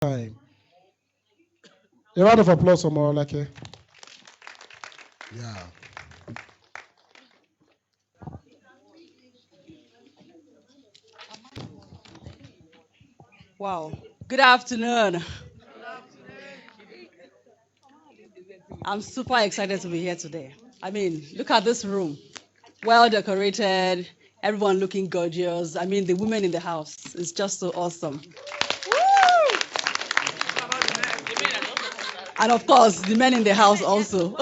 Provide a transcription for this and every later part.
Time. A round of applause for Morolake. Yeah. Wow. Good afternoon. I'm super excited to be here today. I mean, look at this room. Well decorated, everyone looking gorgeous. I mean, the women in the house is just so awesome. Woo! And of course, the men in the house also.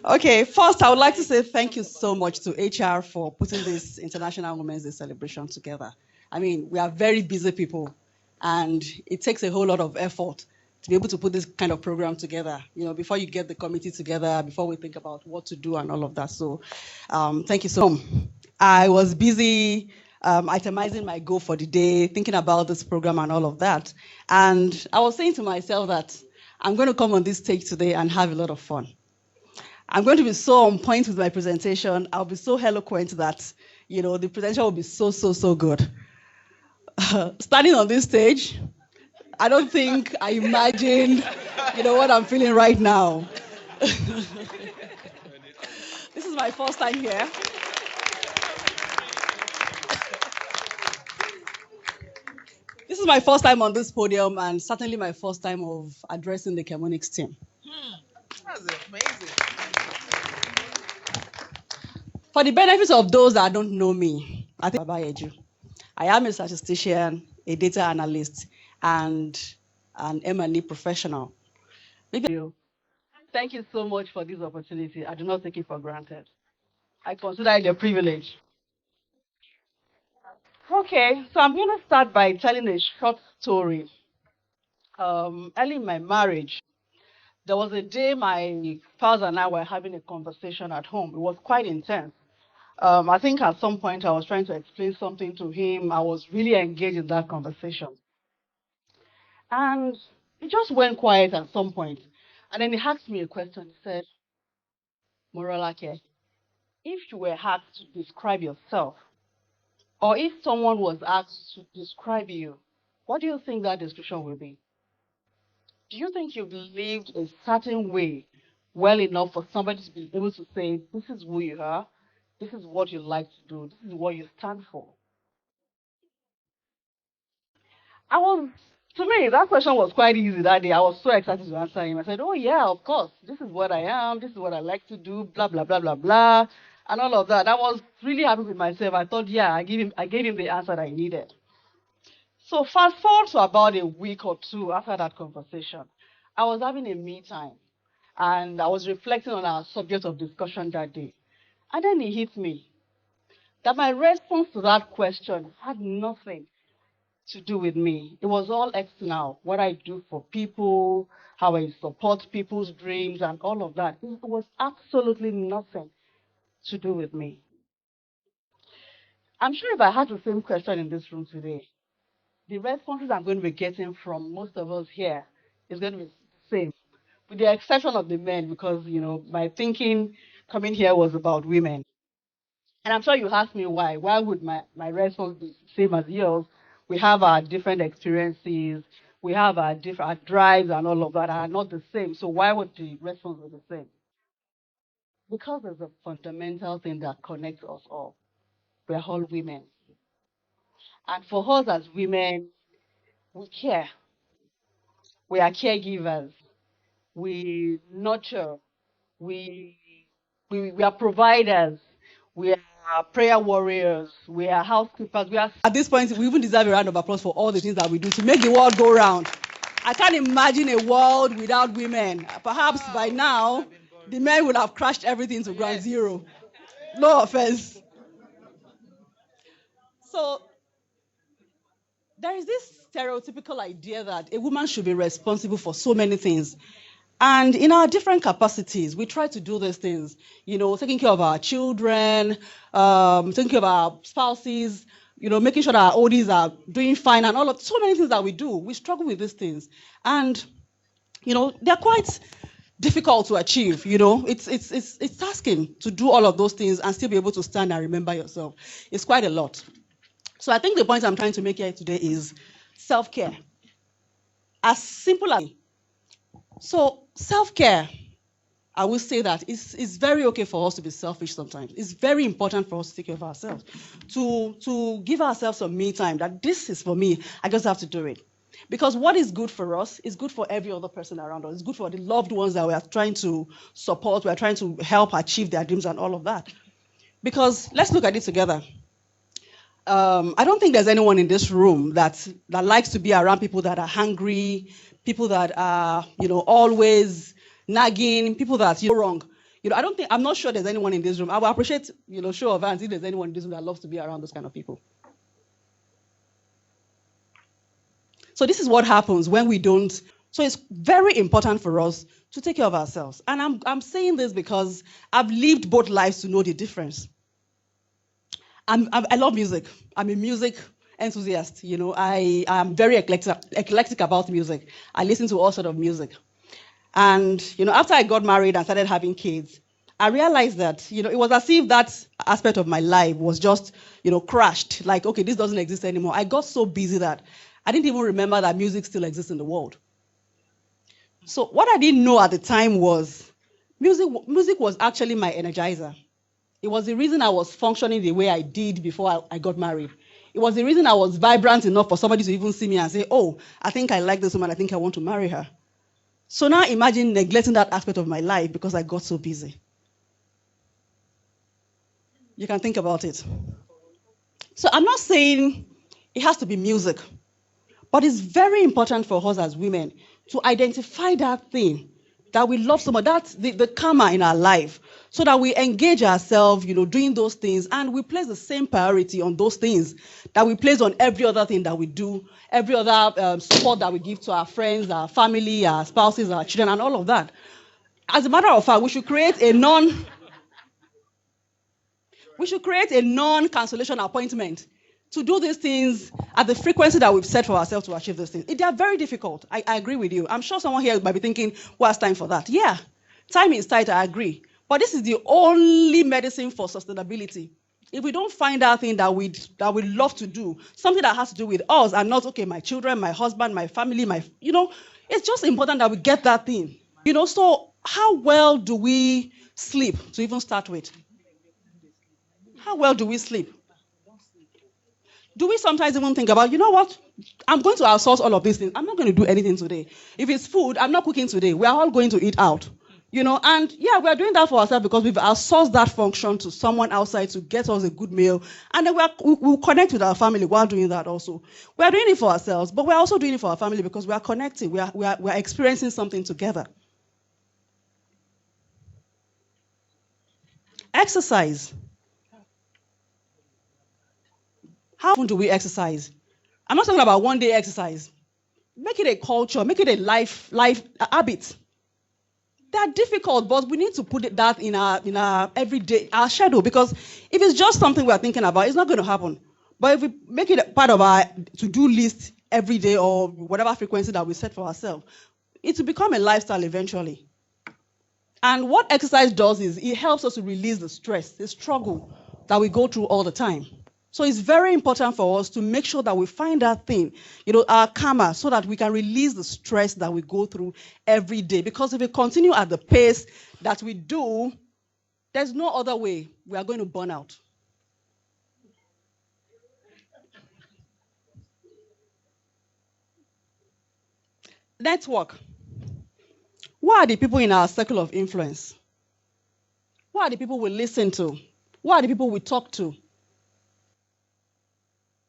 Okay, first, I would like to say thank you so much to HR for putting this International Women's Day celebration together. I mean, we are very busy people, and it takes a whole lot of effort to be able to put this kind of program together, before you get the committee together, before we think about what to do and all of that. So, thank you so much. I was busy itemizing my goal for the day, thinking about this program and all of that. And I was saying to myself that I'm going to come on this stage today and have a lot of fun. I'm going to be so on point with my presentation. I'll be so eloquent that, the presentation will be so, so, so good. Standing on this stage, I don't think I imagined, what I'm feeling right now. This is my first time here. This is my first time on this podium and certainly my first time of addressing the Chemonics team. That's amazing. For the benefit of those that don't know me, I think Babayeju. I am a statistician, a data analyst, and an M&E professional. Thank you so much for this opportunity. I do not take it for granted. I consider it a privilege. Okay, so I'm going to start by telling a short story. Early in my marriage, there was a day my spouse and I were having a conversation at home. It was quite intense. I think at some point I was trying to explain something to him. I was really engaged in that conversation. And he just went quiet at some point. And then he asked me a question. He said, Moralake, if you were asked to describe yourself, or if someone was asked to describe you, what do you think that description will be? Do you think you've lived a certain way well enough for somebody to be able to say, this is who you are, this is what you like to do, this is what you stand for? I was, to me, that question was quite easy that day. I was so excited to answer him. I said, oh, yeah, of course. This is what I am. This is what I like to do, blah, blah, blah, blah, blah, and all of that. I was really happy with myself. I thought, yeah, I gave him the answer that I needed. So fast forward to about a week or two after that conversation, I was having a me time and I was reflecting on our subject of discussion that day. And then it hit me that my response to that question had nothing to do with me. It was all external, what I do for people, how I support people's dreams, and all of that. It was absolutely nothing to do with me. I'm sure if I had the same question in this room today, the responses I'm going to be getting from most of us here is going to be the same, with the exception of the men, because, my thinking coming here was about women. And I'm sure you asked me why. Why would my response be the same as yours? We have our different experiences, we have our different our drives and all of that are not the same. So why would the response be the same? Because there's a fundamental thing that connects us all. We're all women. And for us as women, we care. We are caregivers. We nurture. We, we are providers. We are prayer warriors. We are housekeepers. We are. At this point, we even deserve a round of applause for all the things that we do to make the world go round. I can't imagine a world without women. Perhaps by now, the men would have crashed everything to ground zero. No offense. So there is this stereotypical idea that a woman should be responsible for so many things. And in our different capacities, we try to do these things, taking care of our children, taking care of our spouses, making sure that our oldies are doing fine and all of so many things that we do. We struggle with these things. And, they're quite difficult to achieve, It's tasking to do all of those things and still be able to stand and remember yourself. It's quite a lot. So I think the point I'm trying to make here today is self-care. As simple as. So self-care, I will say that it's very okay for us to be selfish sometimes. It's very important for us to take care of ourselves, to give ourselves some me time, that this is for me, I just have to do it. Because what is good for us is good for every other person around us. It's good for the loved ones that we are trying to support, we are trying to help achieve their dreams and all of that. Because let's look at it together. I don't think there's anyone in this room that likes to be around people that are hungry, people that are, always nagging, people that wrong. I'm not sure there's anyone in this room. I would appreciate, show of hands if there's anyone in this room that loves to be around those kind of people. So this is what happens when we don't. So it's very important for us to take care of ourselves. And I'm saying this because I've lived both lives to know the difference. I love music. I'm a music enthusiast. I am very eclectic about music. I listen to all sorts of music. And, after I got married and started having kids, I realized that, it was as if that aspect of my life was just, crashed. Like, okay, this doesn't exist anymore. I got so busy that I didn't even remember that music still exists in the world. So what I didn't know at the time was music was actually my energizer. It was the reason I was functioning the way I did before I got married. It was the reason I was vibrant enough for somebody to even see me and say, oh, I think I like this woman, I think I want to marry her. So now imagine neglecting that aspect of my life because I got so busy. You can think about it. So I'm not saying it has to be music, but it's very important for us as women to identify that thing that we love so much, that's the karma in our life, so that we engage ourselves, doing those things, and we place the same priority on those things that we place on every other thing that we do, every other support that we give to our friends, our family, our spouses, our children, and all of that. As a matter of fact, we should create a non-cancellation appointment to do these things at the frequency that we've set for ourselves to achieve these things. They are very difficult. I agree with you. I'm sure someone here might be thinking, what's time for that? Yeah, time is tight, I agree. But this is the only medicine for sustainability. If we don't find that thing that we love to do, something that has to do with us and not, okay, my children, my husband, my family, it's just important that we get that thing. So how well do we sleep to even start with? How well do we sleep? Do we sometimes even think about, what? I'm going to outsource all of these things. I'm not going to do anything today. If it's food, I'm not cooking today. We are all going to eat out. And yeah, we are doing that for ourselves because we've outsourced that function to someone outside to get us a good meal. And then we'll connect with our family while doing that also. We are doing it for ourselves, but we're also doing it for our family because we are connecting. We are experiencing something together. Exercise. How often do we exercise? I'm not talking about one day exercise. Make it a culture, make it a life habit. They are difficult, but we need to put that in our everyday, our schedule, because if it's just something we are thinking about, it's not going to happen. But if we make it a part of our to-do list every day or whatever frequency that we set for ourselves, it will become a lifestyle eventually. And what exercise does is it helps us to release the stress, the struggle that we go through all the time. So it's very important for us to make sure that we find that thing, our karma, so that we can release the stress that we go through every day. Because if we continue at the pace that we do, there's no other way. We are going to burn out. Network. Who are the people in our circle of influence? Who are the people we listen to? Who are the people we talk to?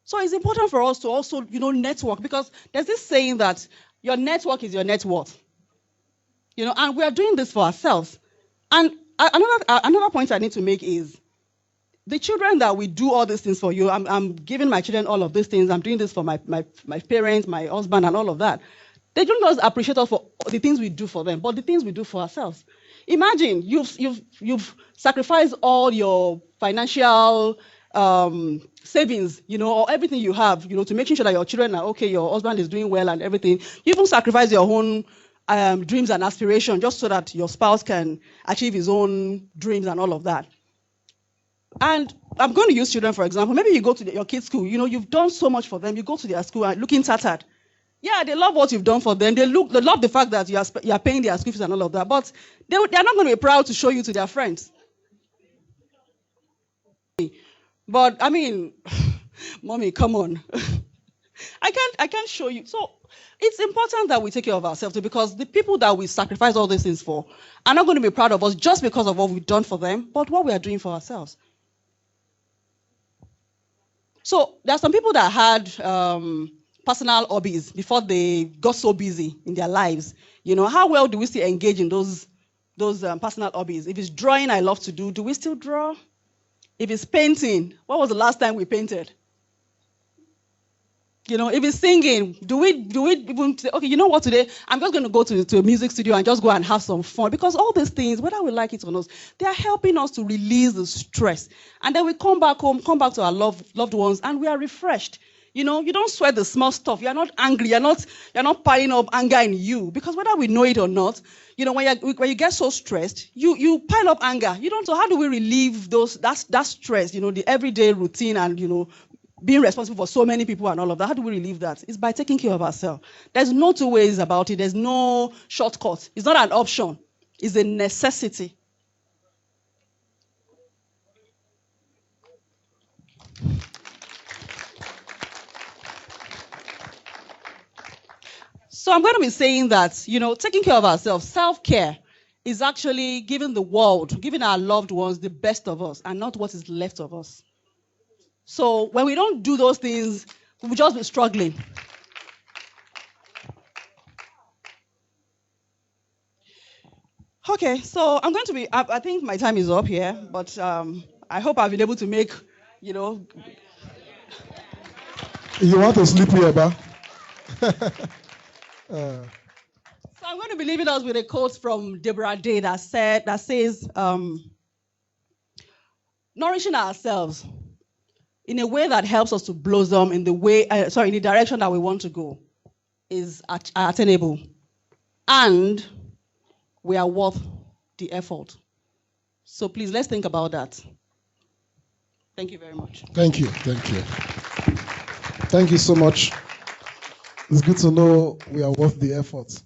So it's important for us to also, network, because there's this saying that your network is your net worth. And we are doing this for ourselves. And another point I need to make is the children that we do all these things for you. I'm giving my children all of these things. I'm doing this for my parents, my husband, and all of that. They don't just appreciate us for the things we do for them, but the things we do for ourselves. Imagine you've sacrificed all your financial savings, or everything you have, to making sure that your children are okay, your husband is doing well and everything. You even sacrifice your own dreams and aspirations just so that your spouse can achieve his own dreams and all of that. And I'm going to use children, for example. Maybe you go to your kids' school, you've done so much for them. You go to their school and looking tattered. Yeah, they love what you've done for them. They love the fact that you are paying their school fees and all of that. But they're not going to be proud to show you to their friends. But I mean, mommy, come on. I can't show you. So it's important that we take care of ourselves too, because the people that we sacrifice all these things for are not going to be proud of us just because of what we've done for them, but what we are doing for ourselves. So there are some people that had personal hobbies before they got so busy in their lives. You know, how well do we still engage in those personal hobbies? If it's drawing I love to do we still draw? If it's painting, what was the last time we painted? You know, if it's singing, do we even say, okay, you know what, today I'm just going to go to a music studio and just go and have some fun? Because all these things, whether we like it or not, they are helping us to release the stress. And then we come back home, come back to our loved ones, and we are refreshed. You know, you don't sweat the small stuff. You're not angry. You're not piling up anger in you. Because whether we know it or not, you know, when you get so stressed, you pile up anger. You don't. So how do we relieve that stress? You know, the everyday routine and, you know, being responsible for so many people and all of that. How do we relieve that? It's by taking care of ourselves. There's no two ways about it. There's no shortcut. It's not an option. It's a necessity. So I'm going to be saying that, you know, taking care of ourselves, self-care, is actually giving the world, giving our loved ones the best of us and not what is left of us. So when we don't do those things, we'll just be struggling. Okay, so I'm going to be, I think my time is up here, but I hope I've been able to make, you know. You want to sleep here, ba? So I'm going to be leaving us with a quote from Deborah Day that says, nourishing ourselves in a way that helps us to blossom in the direction that we want to go is attainable. And we are worth the effort. So please, let's think about that. Thank you very much. Thank you. Thank you. Thank you so much. It's good to know we are worth the effort.